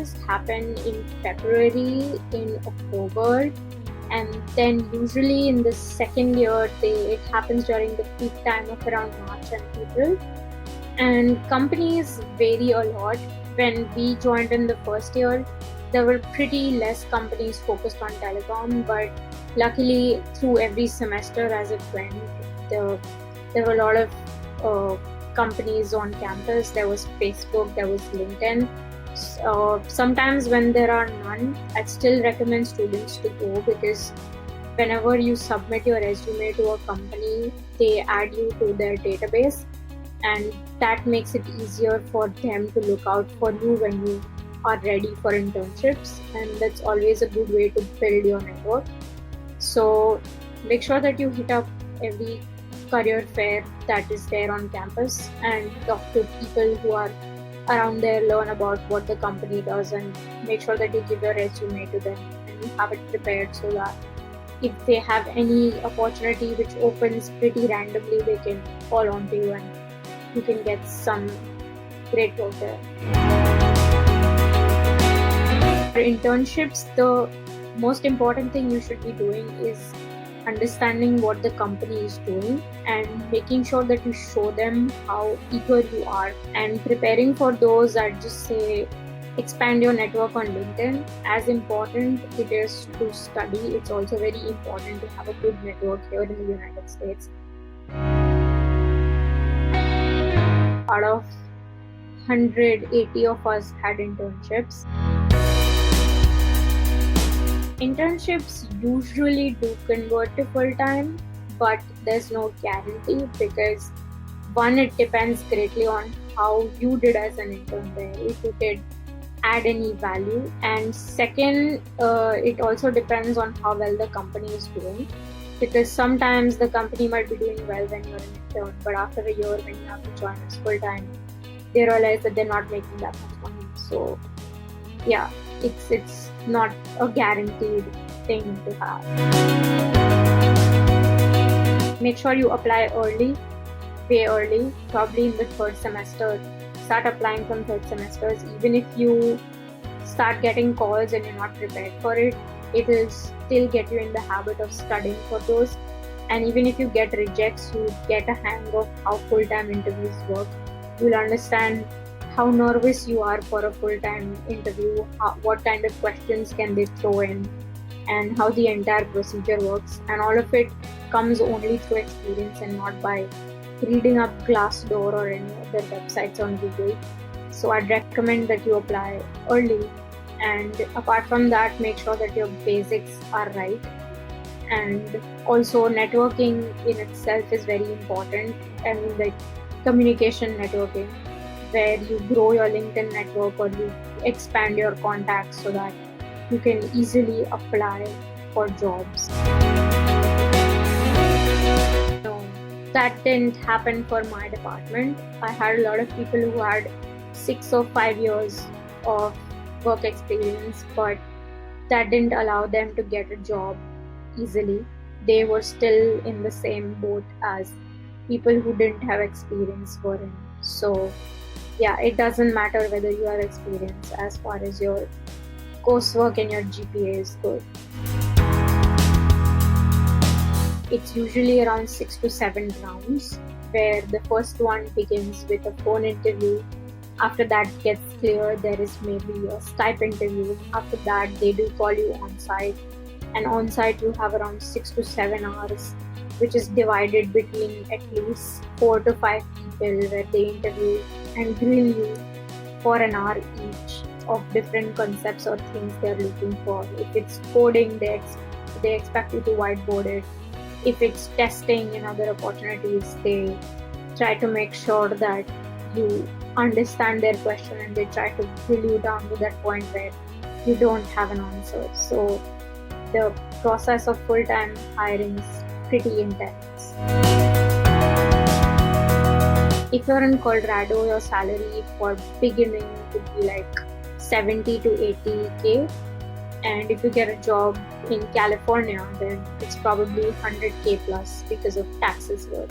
internships happen in February, in October, and then usually in the second year it happens during the peak time of around March and April. And companies vary a lot. When we joined in the first year, there were pretty less companies focused on telecom, but luckily through every semester as it went, there were a lot of companies on campus. There was Facebook, there was LinkedIn. Sometimes when there are none, I'd still recommend students to go, because whenever you submit your resume to a company, they add you to their database, and that makes it easier for them to look out for you when you are ready for internships, and that's always a good way to build your network. So make sure that you hit up every career fair that is there on campus and talk to people who are around there, learn about what the company does, and make sure that you give your resume to them and you have it prepared so that if they have any opportunity which opens pretty randomly, they can call on to you and you can get some great work there. For internships, the most important thing you should be doing is understanding what the company is doing and making sure that you show them how eager you are. And preparing for those, I'd just say expand your network on LinkedIn. As important it is to study, it's also very important to have a good network here in the United States. Out of 180 of us had internships. Internships usually do convert to full-time, but there's no guarantee, because one, it depends greatly on how you did as an intern there, if you did add any value, and second, it also depends on how well the company is doing, because sometimes the company might be doing well when you're an intern, but after a year when you have to join as full-time, they realize that they're not making that much money. So yeah, it's not a guaranteed thing to have. Make sure you apply early, way early, probably in the third semester. Start applying from third semesters. Even if you start getting calls and you're not prepared for it, it will still get you in the habit of studying for those. And even if you get rejects, you get a hang of how full-time interviews work. You'll understand how nervous you are for a full-time interview, what kind of questions can they throw in, and how the entire procedure works. And all of it comes only through experience and not by reading up Glassdoor or any other websites on Google. So I'd recommend that you apply early. And apart from that, make sure that your basics are right. And also networking in itself is very important. And like communication networking, where you grow your LinkedIn network or you expand your contacts so that you can easily apply for jobs. No, that didn't happen for my department. I had a lot of people who had 6 or 5 years of work experience, but that didn't allow them to get a job easily. They were still in the same boat as people who didn't have experience were in. So yeah, it doesn't matter whether you are experienced as far as your coursework and your GPA is good. It's usually around 6 to 7 rounds, where the first one begins with a phone interview. After that gets clear, there is maybe a Skype interview. After that, they do call you on site. And on site, you have around 6 to 7 hours, which is divided between at least 4 to 5 people, where they interview and grill you for an hour each of different concepts or things they're looking for. If it's coding, they expect you to whiteboard it. If it's testing and other opportunities, they try to make sure that you understand their question and they try to grill you down to that point where you don't have an answer. So the process of full-time hiring is pretty intense. If you're in Colorado, your salary for beginning could be like 70 to 80K. And if you get a job in California, then it's probably 100K plus because of taxes here.